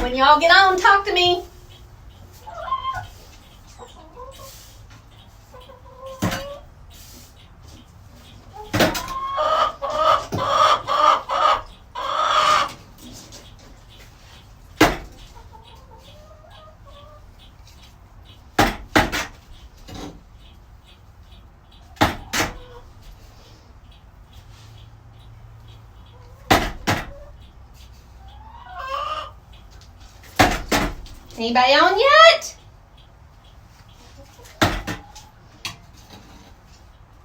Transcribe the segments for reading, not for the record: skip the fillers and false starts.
When y'all get on, talk to me. Anybody on yet?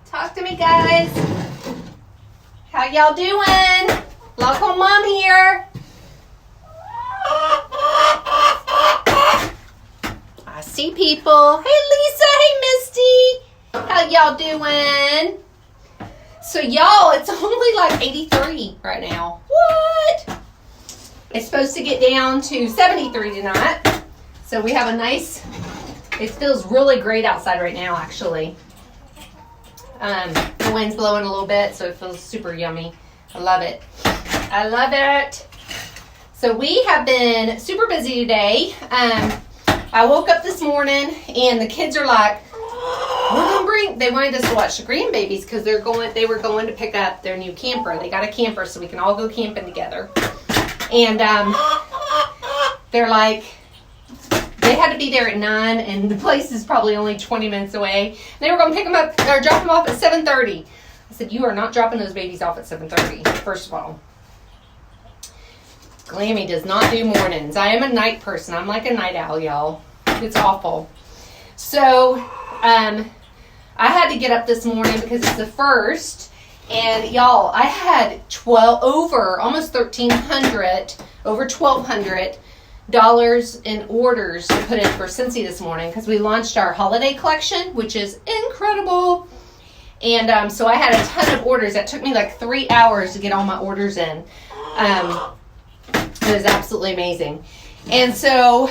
Talk to me, guys. How y'all doing? Local mom here. I see people. Hey, Lisa. Hey, Misty. How y'all doing? So, y'all, it's only like 83 right now. What? It's supposed to get down to 73 tonight. So we have a nice, it feels really great outside right now, actually. The wind's blowing a little bit, so it feels super yummy. I love it. I love it. So we have been super busy today. I woke up this morning and the kids are like, they wanted us to watch the grandbabies because they were going to pick up their new camper. They got a camper so we can all go camping together. And they're like, they had to be there at 9, and the place is probably only 20 minutes away. They were going to pick them up or drop them off at 7:30. I said, you are not dropping those babies off at 7:30, first of all. Glammy does not do mornings. I am a night person. I'm like a night owl, y'all. It's awful. So, I had to get up this morning because it's the first. And y'all, I had almost $1,300, over $1,200 in orders to put in for Cincy this morning because we launched our holiday collection, which is incredible. And so I had a ton of orders. That took me like 3 hours to get all my orders in. It was absolutely amazing. And so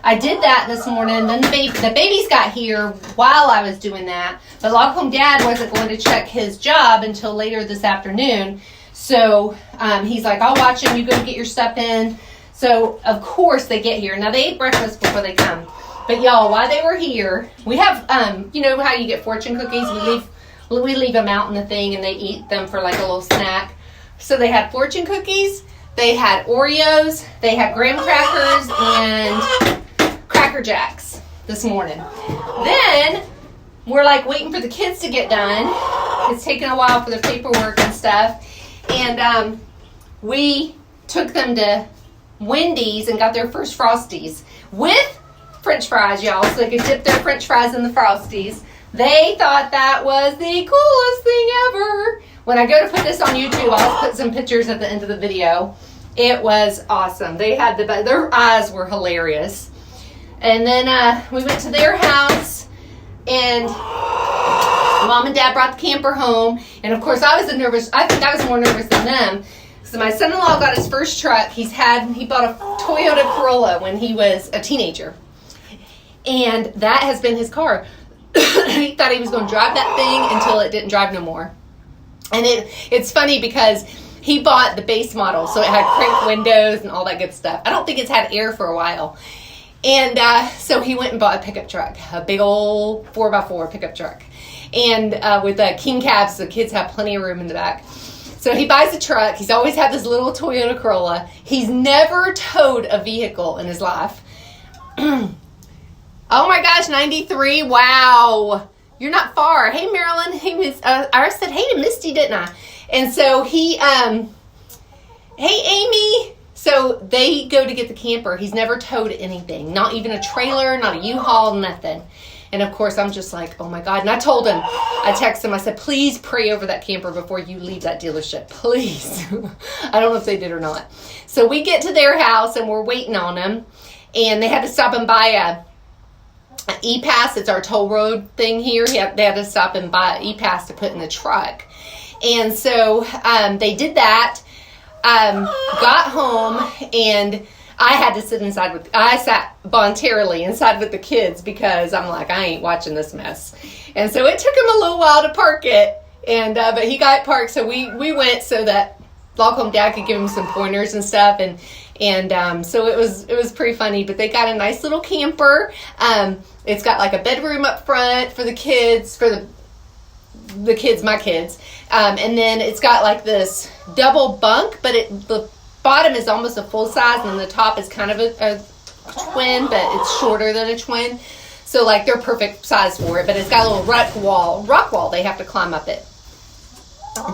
I did that this morning. Then the babies got here while I was doing that. But Lockholm Dad wasn't going to check his job until later this afternoon. So he's like, I'll watch him. You go get your stuff in. So, of course, they get here. Now, they ate breakfast before they come. But, y'all, while they were here, we have, you know how you get fortune cookies? We leave them out in the thing, and they eat them for, like, a little snack. So, they had fortune cookies. They had Oreos. They had graham crackers and Cracker Jacks this morning. Then, we're, like, waiting for the kids to get done. It's taking a while for the paperwork and stuff. And we took them to Wendy's and got their first Frosties with French fries, y'all, so they could dip their French fries in the Frosties. They thought that was the coolest thing ever. When I go to put this on YouTube, I'll put some pictures at the end of the video. It was awesome. They had their eyes were hilarious. And then we went to their house, and Mom and Dad brought the camper home. And of course, I think I was more nervous than them. So my son-in-law got his first truck. He bought a Toyota Corolla when he was a teenager. And that has been his car. He thought he was going to drive that thing until it didn't drive no more. And it's funny because he bought the base model. So it had crank windows and all that good stuff. I don't think it's had air for a while. And so he went and bought a pickup truck. A big old 4x4 pickup truck. And with king cabs, the kids have plenty of room in the back. So he buys a truck. He's always had this little Toyota Corolla. He's never towed a vehicle in his life. Oh my gosh, 93. Wow. You're not far. Hey, Marilyn. Hey, Miss. I said hey to Misty, didn't I? And so he, hey, Amy. So they go to get the camper. He's never towed anything. Not even a trailer, not a U-Haul, nothing. And, of course, I'm just like, oh, my God. And I told him, I texted him, I said, please pray over that camper before you leave that dealership. Please. I don't know if they did or not. So we get to their house, and we're waiting on them. And they had to stop and buy an E-Pass. It's our toll road thing here. They had to stop and buy an E-Pass to put in the truck. And so they did that, got home, and I had to sit inside I sat voluntarily inside with the kids because I'm like, I ain't watching this mess. And so it took him a little while to park it, and but he got it parked, so we went so that Log Home Dad could give him some pointers and stuff, and so it was pretty funny. But they got a nice little camper. It's got like a bedroom up front for the kids, my kids, and then it's got like this double bunk, but the bottom is almost a full size, and then the top is kind of a twin, but it's shorter than a twin. So like they're perfect size for it, but it's got a little rock wall they have to climb up it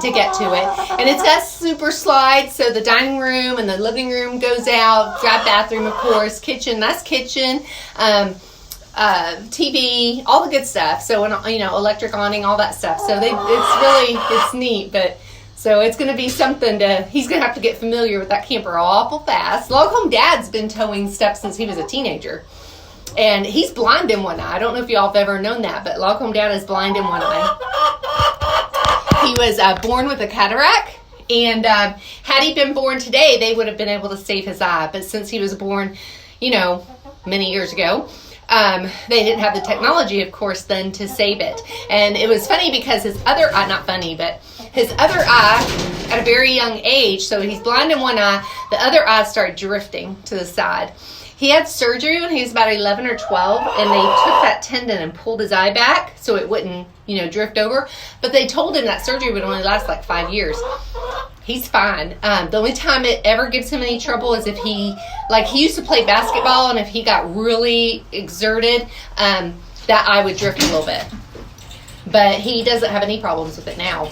to get to it. And it's got super slides, so the dining room and the living room goes out, got bathroom, of course, kitchen, nice kitchen, TV, all the good stuff. So, electric awning, all that stuff. So it's neat, but so it's going to be something he's going to have to get familiar with that camper awful fast. Log Home Dad's been towing stuff since he was a teenager. And he's blind in one eye. I don't know if y'all have ever known that, but Log Home Dad is blind in one eye. He was born with a cataract, and had he been born today, they would have been able to save his eye. But since he was born, many years ago, they didn't have the technology, of course, then to save it. And it was funny because his other eye, not funny, but his other eye, at a very young age, so he's blind in one eye, the other eye started drifting to the side. He had surgery when he was about 11 or 12, and they took that tendon and pulled his eye back so it wouldn't, drift over. But they told him that surgery would only last like 5 years. He's fine. The only time it ever gives him any trouble is if he used to play basketball, and if he got really exerted, that eye would drift a little bit. But he doesn't have any problems with it now.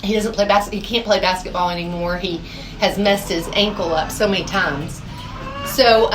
He doesn't play he can't play basketball anymore. He has messed his ankle up so many times. So,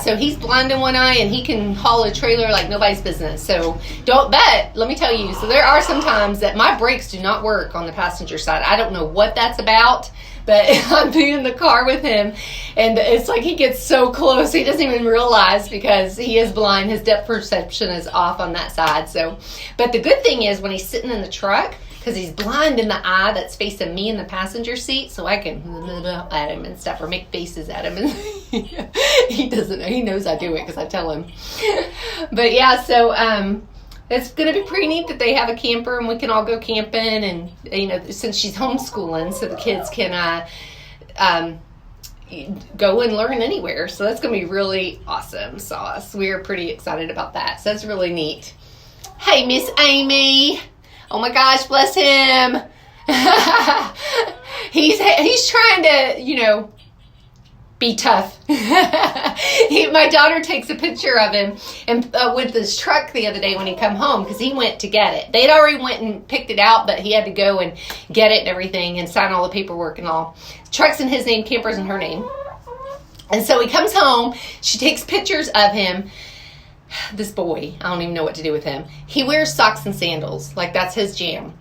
so he's blind in one eye, and he can haul a trailer like nobody's business. So let me tell you, so there are some times that my brakes do not work on the passenger side. I don't know what that's about, but I'm in the car with him, and it's like he gets so close, he doesn't even realize, because he is blind. His depth perception is off on that side. So, but the good thing is when he's sitting in the truck, because he's blind in the eye that's facing me in the passenger seat, so I can at him and stuff, or make faces at him, and he doesn't know. He knows I do it because I tell him. But yeah, so it's going to be pretty neat that they have a camper and we can all go camping, and since she's homeschooling, so the kids can go and learn anywhere. So that's going to be really awesome sauce. We're pretty excited about that. So that's really neat. Hey, Miss Amy. Oh my gosh, bless him. He's trying to, be tough. My daughter takes a picture of him and with his truck the other day when he come home, because he went to get it. They'd already went and picked it out, but he had to go and get it and everything and sign all the paperwork and all. Truck's in his name, camper's in her name. And so he comes home, she takes pictures of him. This boy, I don't even know what to do with him. He wears socks and sandals, like that's his jam,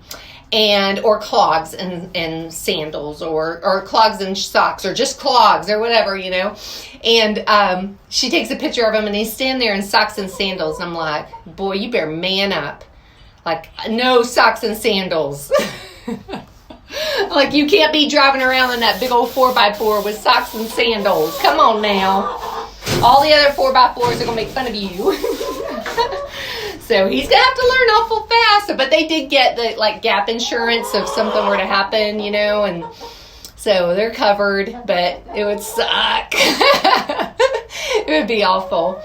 or clogs and sandals, or clogs and socks, or just clogs, or whatever, And she takes a picture of him, and he's standing there in socks and sandals. And I'm like, boy, you better man up. Like, no socks and sandals. Like, you can't be driving around in that big old 4x4 with socks and sandals. Come on now. All the other 4x4s are going to make fun of you. So he's going to have to learn awful fast. But they did get the gap insurance if something were to happen, and so they're covered, but it would suck. It would be awful.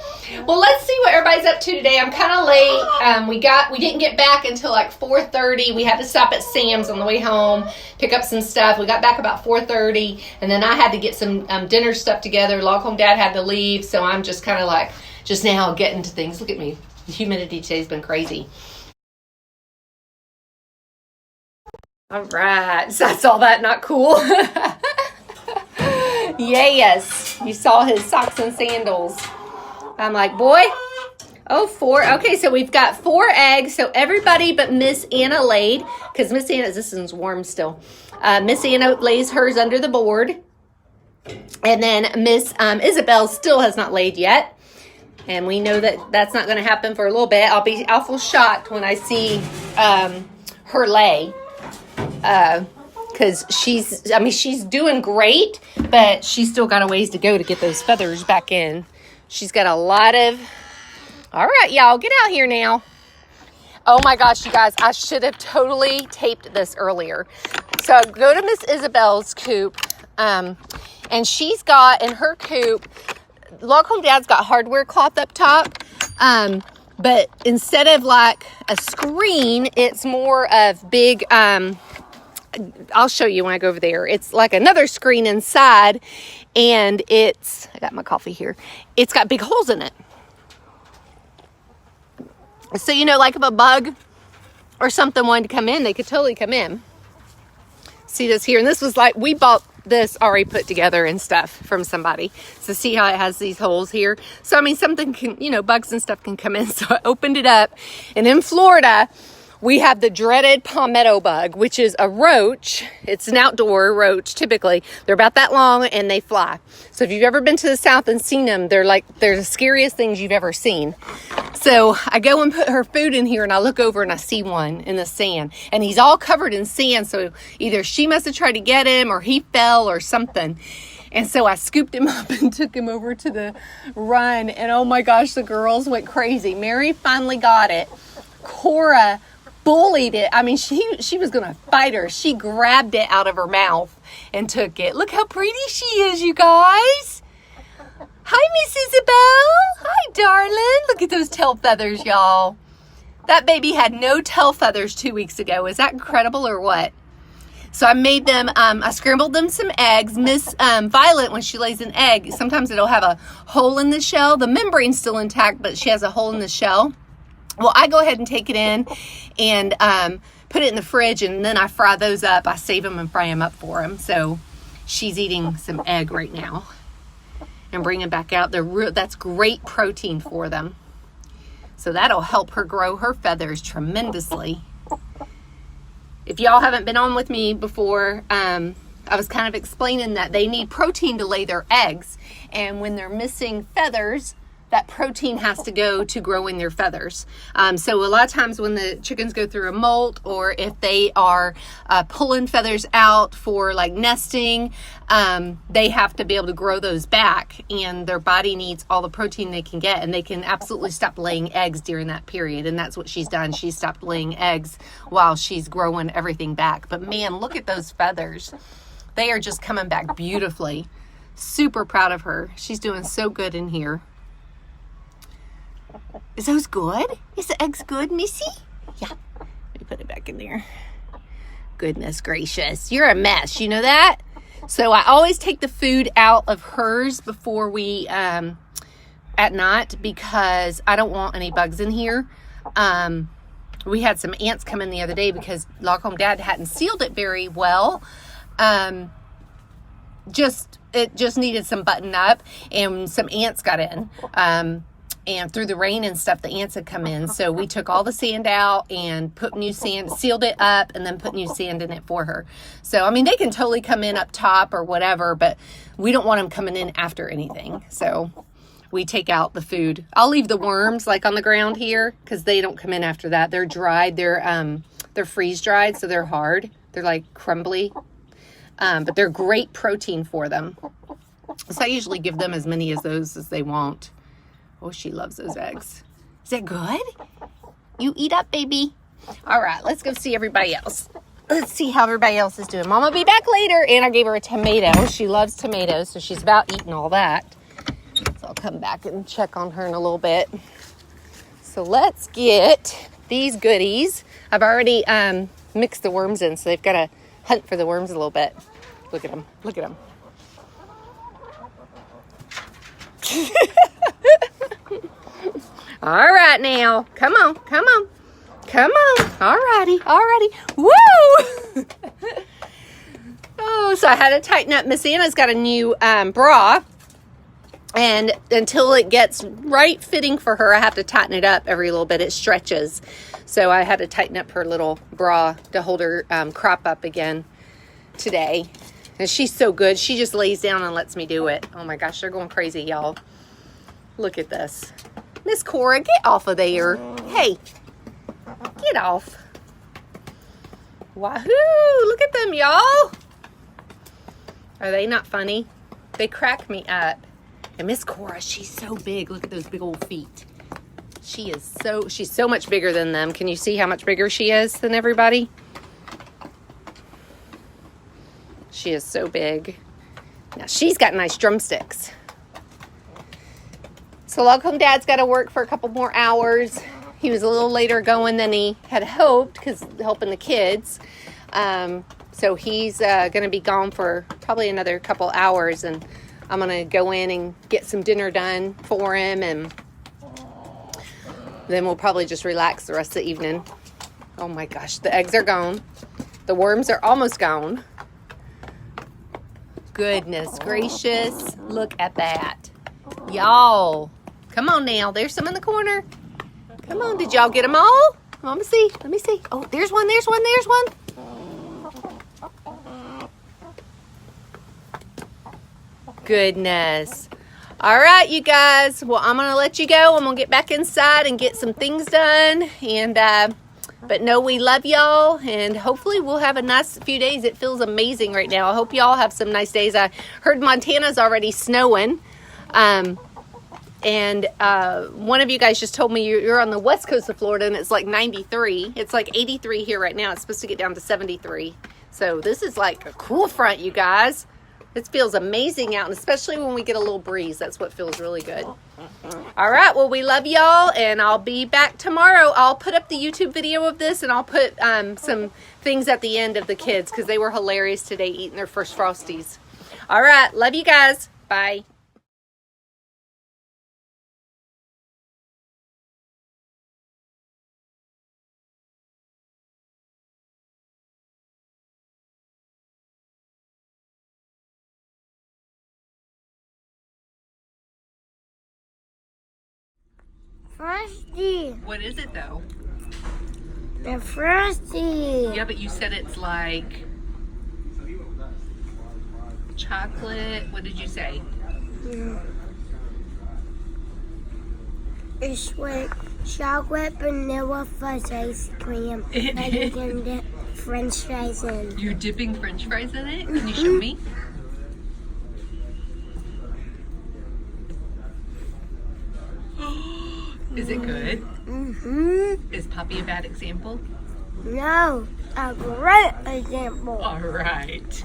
Well, let's see what everybody's up to today. I'm kind of late. We didn't get back until like 4:30. We had to stop at Sam's on the way home, pick up some stuff. We got back about 4:30, and then I had to get some dinner stuff together. Log Home Dad had to leave, so I'm just kind of just now getting to things. Look at me. The humidity today's been crazy. All right, so I saw that, not cool. Yes, you saw his socks and sandals. I'm like, boy, 4. Okay, so we've got 4 eggs. So everybody but Miss Anna laid, because Miss Anna, this one's warm still. Miss Anna lays hers under the board. And then Miss Isabel still has not laid yet. And we know that that's not going to happen for a little bit. I'll be awful shocked when I see her lay. Because she's doing great, but she's still got a ways to go to get those feathers back in. She's got a lot of... All right, y'all, get out here now. Oh my gosh, you guys, I should have totally taped this earlier. So I go to Miss Isabel's coop, and she's got in her coop, Log Home Dad's got hardware cloth up top, but instead of like a screen, it's more of big, I'll show you when I go over there. It's like another screen inside, and I got my coffee here. It's got big holes in it. So, like if a bug or something wanted to come in, they could totally come in. See this here? And this was like, we bought this already put together and stuff from somebody. So see how it has these holes here? So, I mean, something can, bugs and stuff can come in. So I opened it up. And in Florida, we have the dreaded palmetto bug, which is a roach. It's an outdoor roach, typically. They're about that long and they fly. So if you've ever been to the South and seen them, they're the scariest things you've ever seen. So I go and put her food in here and I look over and I see one in the sand. And he's all covered in sand. So either she must have tried to get him or he fell or something. And so I scooped him up and took him over to the run. And oh my gosh, the girls went crazy. Mary finally got it. Cora bullied it. I mean, she was going to fight her. She grabbed it out of her mouth and took it. Look how pretty she is, you guys. Hi, Miss Isabel. Hi, darling. Look at those tail feathers, y'all. That baby had no tail feathers 2 weeks ago. Is that incredible or what? So I made them, I scrambled them some eggs. Miss Violet, when she lays an egg, sometimes it'll have a hole in the shell. The membrane's still intact, but she has a hole in the shell. Well, I go ahead and take it in and put it in the fridge, and then I fry those up. I save them and fry them up for them. So she's eating some egg right now and bring them back out. That's great protein for them. So that'll help her grow her feathers tremendously. If y'all haven't been on with me before, I was kind of explaining that they need protein to lay their eggs. And when they're missing feathers, that protein has to go to growing their feathers. So a lot of times when the chickens go through a molt, or if they are pulling feathers out for like nesting, they have to be able to grow those back, and their body needs all the protein they can get, and they can absolutely stop laying eggs during that period. And that's what she's done. She stopped laying eggs while she's growing everything back. But man, look at those feathers. They are just coming back beautifully. Super proud of her. She's doing so good in here. Is those good? Is the eggs good, Missy? Yeah. Let me put it back in there. Goodness gracious. You're a mess. You know that? So I always take the food out of hers before we, at night, because I don't want any bugs in here. We had some ants come in the other day because Log Home Dad hadn't sealed it very well. It just needed some button up, and some ants got in. And through the rain and stuff, the ants had come in. So we took all the sand out and put new sand, sealed it up, and then put new sand in it for her. So, I mean, they can totally come in up top or whatever, but we don't want them coming in after anything. So we take out the food. I'll leave the worms like on the ground here because they don't come in after that. They're dried. They're freeze dried, so they're hard. They're like crumbly, but they're great protein for them. So I usually give them as many of those as they want. Oh, she loves those eggs. Is that good? You eat up, baby. All right, let's go see everybody else. Let's see how everybody else is doing. Mama will be back later. And I gave her a tomato. She loves tomatoes, so she's about eating all that. So I'll come back and check on her in a little bit. So let's get these goodies. I've already mixed the worms in, so they've got to hunt for the worms a little bit. Look at them. Look at them. All right now. Come on. Come on. Come on. All righty. All righty. Woo! Oh, so I had to tighten up. Miss Anna's got a new bra. And until it gets right fitting for her, I have to tighten it up every little bit. It stretches. So I had to tighten up her little bra to hold her crop up again today. And she's so good. She just lays down and lets me do it. Oh my gosh, they're going crazy, y'all. Look at this. Miss Cora, get off of there. Hey, get off. Wahoo! Look at them, y'all. Are they not funny? They crack me up. And Miss Cora, she's so big. Look at those big old feet. She's so much bigger than them. Can you see how much bigger she is than everybody? She is so big. Now she's got nice drumsticks. So Loghorn Dad's got to work for a couple more hours. He was a little later going than he had hoped because helping the kids. So he's going to be gone for probably another couple hours, and I'm going to go in and get some dinner done for him, and then we'll probably just relax the rest of the evening. Oh my gosh, the eggs are gone. The worms are almost gone. Goodness gracious, look at that. Y'all, come on now. There's some in the corner. Come on, did y'all get them all? Let me see. Oh, there's one. Goodness. All right, you guys. Well, I'm going to let you go. I'm going to get back inside and get some things done. And, but no, we love y'all. And hopefully we'll have a nice few days. It feels amazing right now. I hope y'all have some nice days. I heard Montana's already snowing. And one of you guys just told me you're on the west coast of Florida and it's like 93. It's like 83 here right now. It's supposed to get down to 73. So this is like a cool front, you guys. It feels amazing out, and especially when we get a little breeze. That's what feels really good. All right, well, we love y'all, and I'll be back tomorrow. I'll put up the YouTube video of this, and I'll put some things at the end of the kids because they were hilarious today eating their first Frosties. All right, love you guys. Bye. Frosty. What is it, though? The Frosty. Yeah, but you said it's like chocolate. What did you say? It's like chocolate vanilla fuzz ice cream. It And you is. can dip French fries in. You're dipping French fries in it? Can you show me? Is it good? Mm-hmm. Is Poppy a bad example? No, a great example. All right.